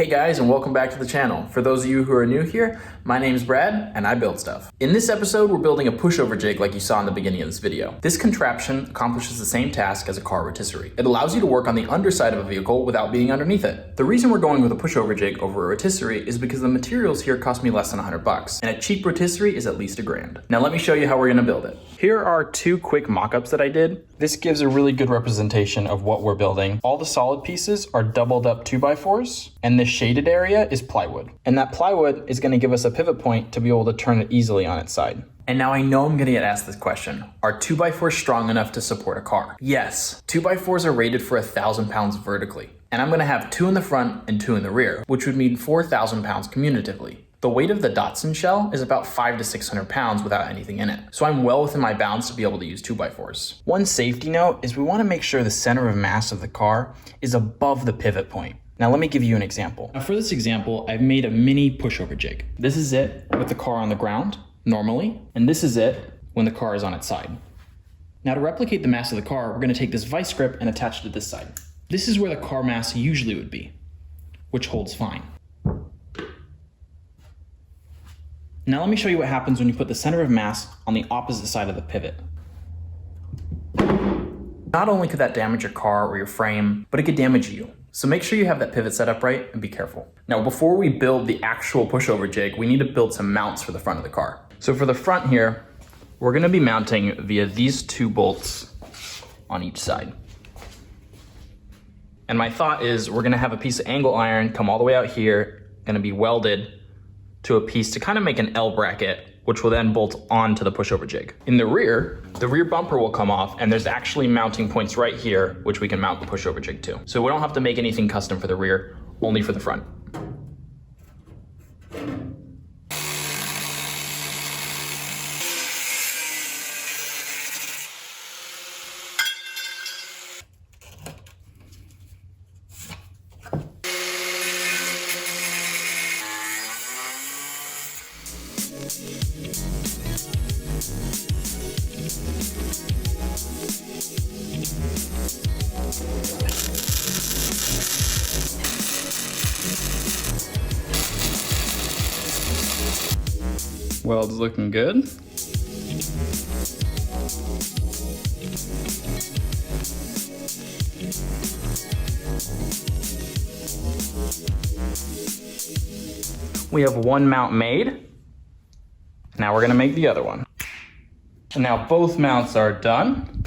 Hey guys, and welcome back to the channel. For those of you who are new here, my name's Brad and I build stuff. In this episode, we're building a pushover jig like you saw in the beginning of this video. This contraption accomplishes the same task as a car rotisserie. It allows you to work on the underside of a vehicle without being underneath it. The reason we're going with a pushover jig over a rotisserie is because the materials here cost me less than $100, and a cheap rotisserie is at least $1,000. Now let me show you how we're gonna build it. Here are two quick mock-ups that I did. This gives a really good representation of what we're building. All the solid pieces are doubled up 2x4s, and this shaded area is plywood. And that plywood is gonna give us a pivot point to be able to turn it easily on its side. And now I know I'm gonna get asked this question. Are 2x4s strong enough to support a car? Yes, 2x4s are rated for 1,000 pounds vertically. And I'm gonna have 2 in the front and 2 in the rear, which would mean 4,000 pounds cumulatively. The weight of the Datsun shell is about 500 to 600 pounds without anything in it. So I'm well within my bounds to be able to use 2x4s. One safety note is we wanna make sure the center of mass of the car is above the pivot point. Now let me give you an example. Now for this example, I've made a mini pushover jig. This is it with the car on the ground, normally, and this is it when the car is on its side. Now to replicate the mass of the car, we're gonna take this vice grip and attach it to this side. This is where the car mass usually would be, which holds fine. Now let me show you what happens when you put the center of mass on the opposite side of the pivot. Not only could that damage your car or your frame, but it could damage you. So make sure you have that pivot set up right and be careful. Now before we build the actual pushover jig, we need to build some mounts for the front of the car. So for the front here, we're gonna be mounting via these 2 bolts on each side. And my thought is we're gonna have a piece of angle iron come all the way out here, gonna be welded to a piece to kind of make an L bracket, which will then bolt onto the pushover jig. In the rear bumper will come off, and there's actually mounting points right here, which we can mount the pushover jig to. So we don't have to make anything custom for the rear, only for the front. Weld's looking good. We have one mount made. Now we're gonna make the other one. And now both mounts are done.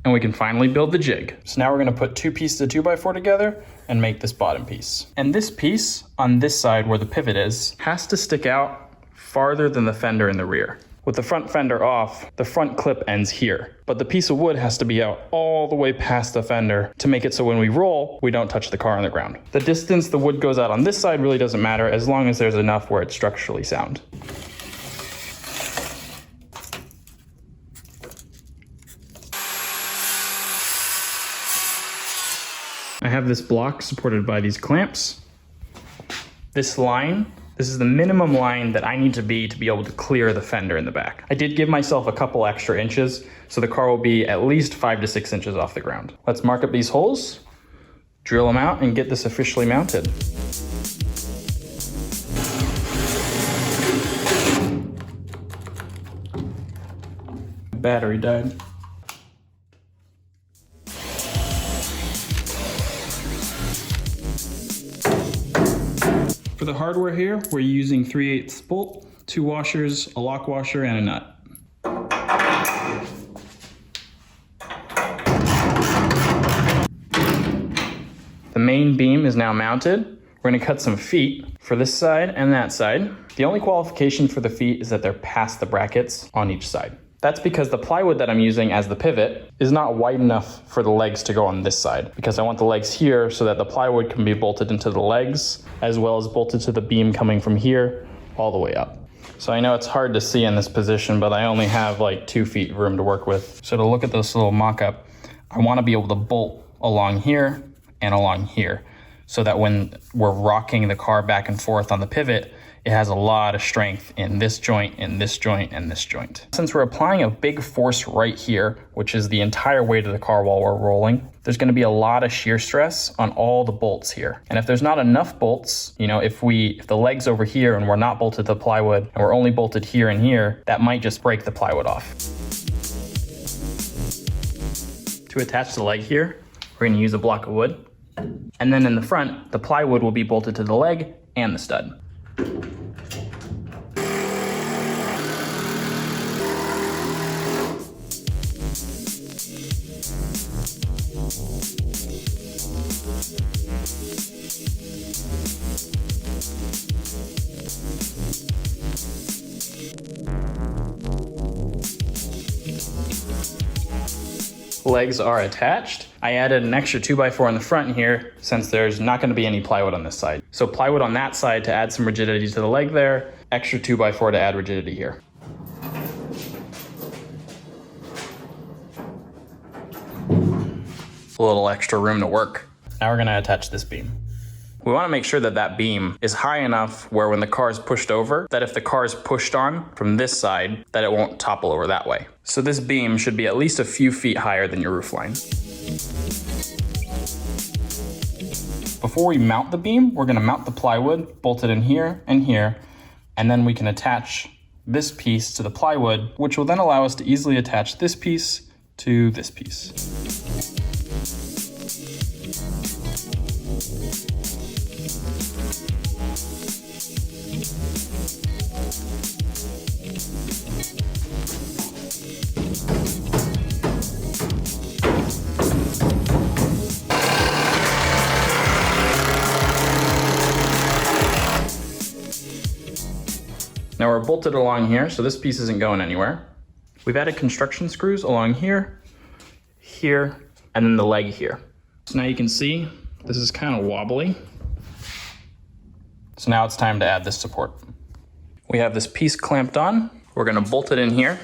And we can finally build the jig. So now we're gonna put 2 pieces of 2x4 together and make this bottom piece. And this piece on this side where the pivot is has to stick out farther than the fender in the rear. With the front fender off, the front clip ends here, but the piece of wood has to be out all the way past the fender to make it so when we roll, we don't touch the car on the ground. The distance the wood goes out on this side really doesn't matter as long as there's enough where it's structurally sound. I have this block supported by these clamps. This line, this is the minimum line that I need to be able to clear the fender in the back. I did give myself a couple extra inches, so the car will be at least 5 to 6 inches off the ground. Let's mark up these holes, drill them out, and get this officially mounted. Battery died. For the hardware here, we're using 3/8 bolt, 2 washers, a lock washer, and a nut. The main beam is now mounted. We're gonna cut some feet for this side and that side. The only qualification for the feet is that they're past the brackets on each side. That's because the plywood that I'm using as the pivot is not wide enough for the legs to go on this side, because I want the legs here so that the plywood can be bolted into the legs as well as bolted to the beam coming from here all the way up. So I know it's hard to see in this position, but I only have like 2 feet room to work with. So to look at this little mock-up, I want to be able to bolt along here and along here so that when we're rocking the car back and forth on the pivot, it has a lot of strength in this joint, and this joint, and this joint. Since we're applying a big force right here, which is the entire weight of the car while we're rolling, there's gonna be a lot of shear stress on all the bolts here. And if there's not enough bolts, you know, if the leg's over here and we're not bolted to the plywood and we're only bolted here and here, that might just break the plywood off. To attach the leg here, we're gonna use a block of wood. And then in the front, the plywood will be bolted to the leg and the stud. Legs are attached. I added an extra 2x4 in the front here since there's not going to be any plywood on this side. So plywood on that side to add some rigidity to the leg there, extra 2x4 to add rigidity here. A little extra room to work. Now we're going to attach this beam. We want to make sure that that beam is high enough where when the car is pushed over, that if the car is pushed on from this side, that it won't topple over that way. So this beam should be at least a few feet higher than your roof line. Before we mount the beam, we're going to mount the plywood, bolt it in here, and then we can attach this piece to the plywood, which will then allow us to easily attach this piece to this piece. Now we're bolted along here, so this piece isn't going anywhere. We've added construction screws along here, here, and then the leg here. So now you can see this is kind of wobbly. So now it's time to add this support. We have this piece clamped on. We're gonna bolt it in here,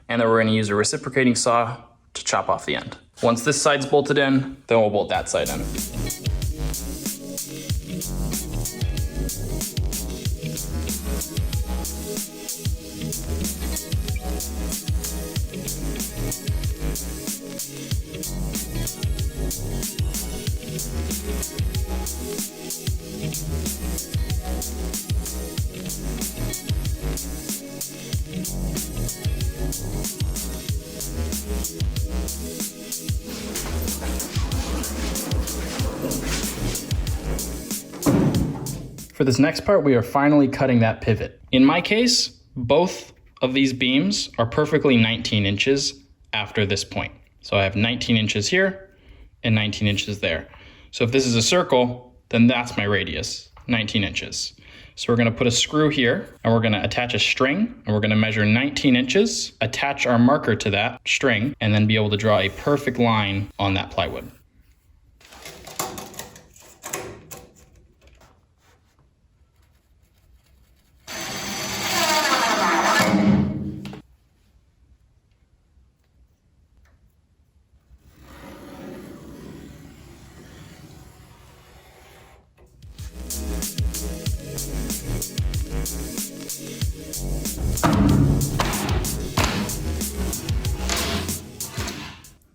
and then we're gonna use a reciprocating saw to chop off the end. Once this side's bolted in, then we'll bolt that side in. For this next part, we are finally cutting that pivot. In my case, both of these beams are perfectly 19 inches after this point. So I have 19 inches here and 19 inches there. So if this is a circle, then that's my radius, 19 inches. So we're gonna put a screw here and we're gonna attach a string and we're gonna measure 19 inches, attach our marker to that string, and then be able to draw a perfect line on that plywood.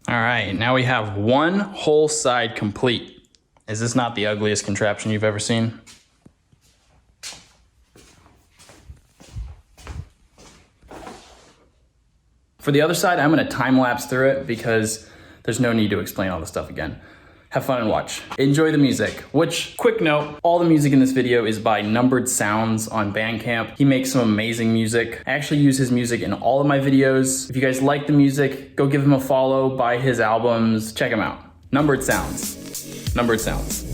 All right, now we have one whole side complete. Is this not the ugliest contraption you've ever seen? For the other side, I'm gonna time lapse through it because there's no need to explain all this stuff again. Have fun and watch. Enjoy the music, which, quick note, all the music in this video is by Numbered Sounds on Bandcamp. He makes some amazing music. I actually use his music in all of my videos. If you guys like the music, go give him a follow, buy his albums, check him out. Numbered Sounds. Numbered Sounds.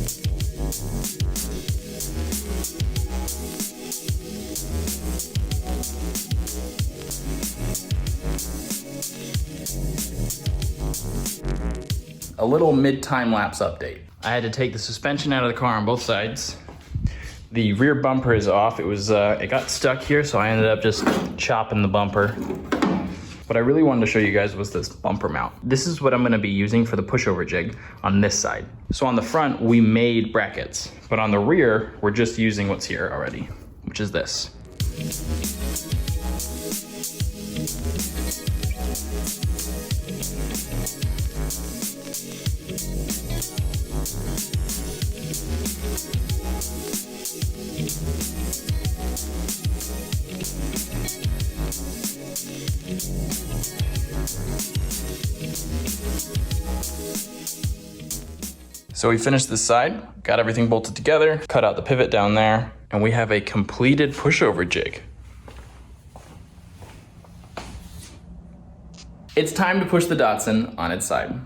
A little mid-time lapse update. I had to take the suspension out of the car on both sides. The rear bumper is off. It got stuck here, so I ended up just chopping the bumper. What I really wanted to show you guys was this bumper mount. This is what I'm gonna be using for the pushover jig on this side. So on the front, we made brackets, but on the rear, we're just using what's here already. which is this. So we finished this side, got everything bolted together, cut out the pivot down there, and we have a completed pushover jig. It's time to push the Datsun on its side.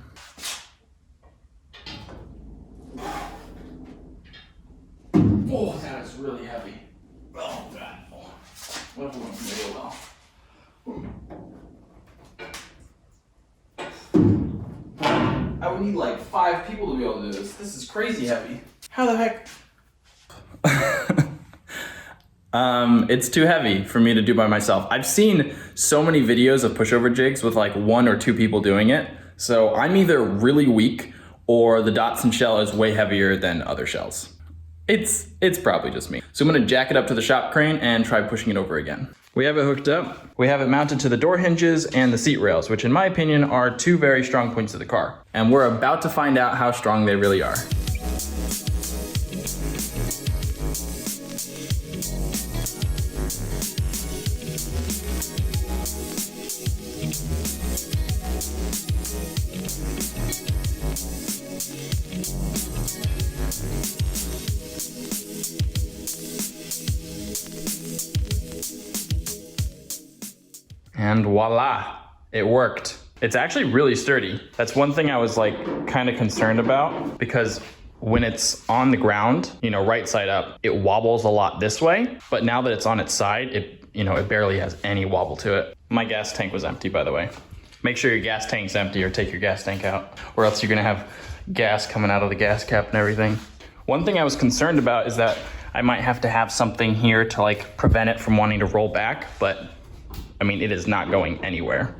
Oh, that is really heavy. Oh, God. What if we went really well? I would need like 5 people to be able to do this. This is crazy heavy. How the heck? It's too heavy for me to do by myself. I've seen so many videos of pushover jigs with like 1 or 2 people doing it. So I'm either really weak or the Datsun shell is way heavier than other shells. It's probably just me. So I'm gonna jack it up to the shop crane and try pushing it over again. We have it hooked up. We have it mounted to the door hinges and the seat rails, which in my opinion are 2 very strong points of the car. And we're about to find out how strong they really are. And voila, it worked. It's actually really sturdy. That's one thing I was like kind of concerned about, because when it's on the ground, you know, right side up, it wobbles a lot this way. But now that it's on its side, it barely has any wobble to it. My gas tank was empty, by the way. Make sure your gas tank's empty or take your gas tank out, or else you're gonna have gas coming out of the gas cap and everything. One thing I was concerned about is that I might have to have something here to like prevent it from wanting to roll back, but I mean, it is not going anywhere.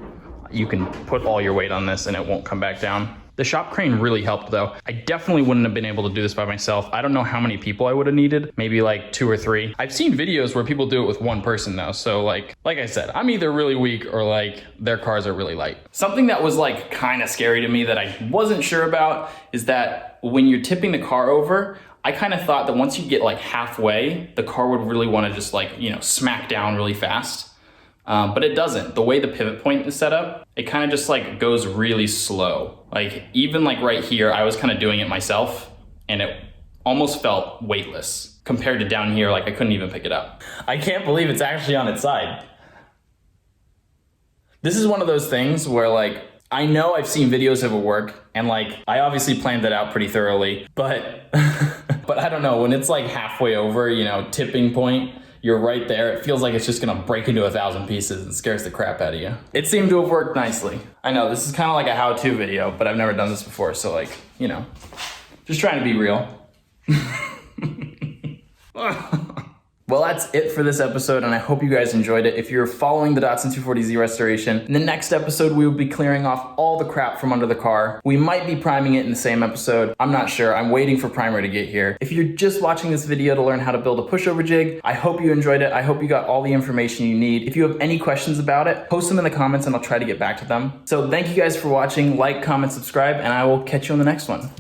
You can put all your weight on this and it won't come back down. The shop crane really helped though. I definitely wouldn't have been able to do this by myself. I don't know how many people I would have needed, maybe like 2 or 3. I've seen videos where people do it with 1 person though. So like I said, I'm either really weak or like their cars are really light. Something that was like kind of scary to me that I wasn't sure about is that when you're tipping the car over, I kind of thought that once you get like halfway, the car would really want to just like, smack down really fast. But it doesn't. The way the pivot point is set up, it kind of just like goes really slow. Like even like right here, I was kind of doing it myself and it almost felt weightless compared to down here. Like I couldn't even pick it up. I can't believe it's actually on its side. This is one of those things where like, I know I've seen videos of it work and like, I obviously planned it out pretty thoroughly, but, but I don't know, when it's like halfway over, tipping point, you're right there. It feels like it's just gonna break into 1,000 pieces and scares the crap out of you. It seemed to have worked nicely. I know this is kind of like a how-to video, but I've never done this before. So like, just trying to be real. Well, that's it for this episode, and I hope you guys enjoyed it. If you're following the Datsun 240Z restoration, in the next episode, we will be clearing off all the crap from under the car. We might be priming it in the same episode. I'm not sure. I'm waiting for primer to get here. If you're just watching this video to learn how to build a pushover jig, I hope you enjoyed it. I hope you got all the information you need. If you have any questions about it, post them in the comments and I'll try to get back to them. So thank you guys for watching. Like, comment, subscribe, and I will catch you on the next one.